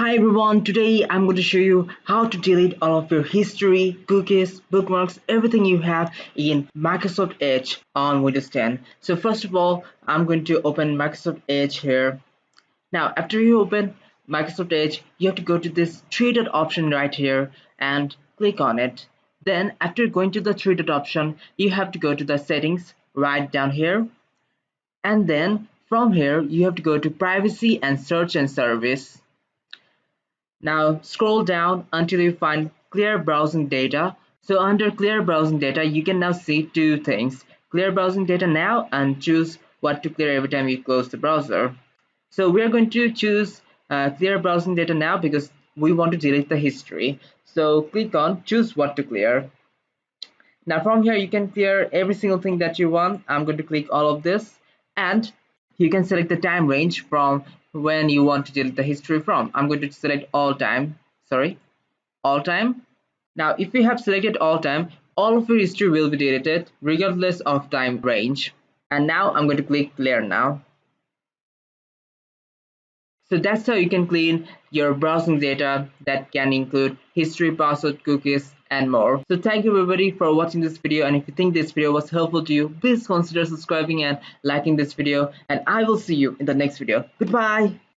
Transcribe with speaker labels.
Speaker 1: Hi everyone, today I'm going to show you how to delete all of your history, cookies, bookmarks, everything you have in Microsoft Edge on Windows 10. So first of all, I'm going to open Microsoft Edge here. Now after you open Microsoft Edge, you have to go to this three dot option right here and click on it. Then after going to the three dot option, you have to go to the settings right down here. And then from here, you have to go to privacy and search and service. Now scroll down until you find clear browsing data. So under clear browsing data, you can now see two things. Clear browsing data now and choose what to clear every time you close the browser. So we are going to choose clear browsing data now because we want to delete the history. So click on choose what to clear. Now from here you can clear every single thing that you want. I'm going to click all of this and you can select the time range from when you want to delete the history from. I'm going to select all time. All time. Now if you have selected all time, all of your history will be deleted regardless of time range. And now I'm going to click clear now. So that's how you can clean your browsing data that can include history, password, cookies, and more. So thank you everybody for watching this video, and if you think this video was helpful to you, please consider subscribing and liking this video, and I will see you in the next video. Goodbye.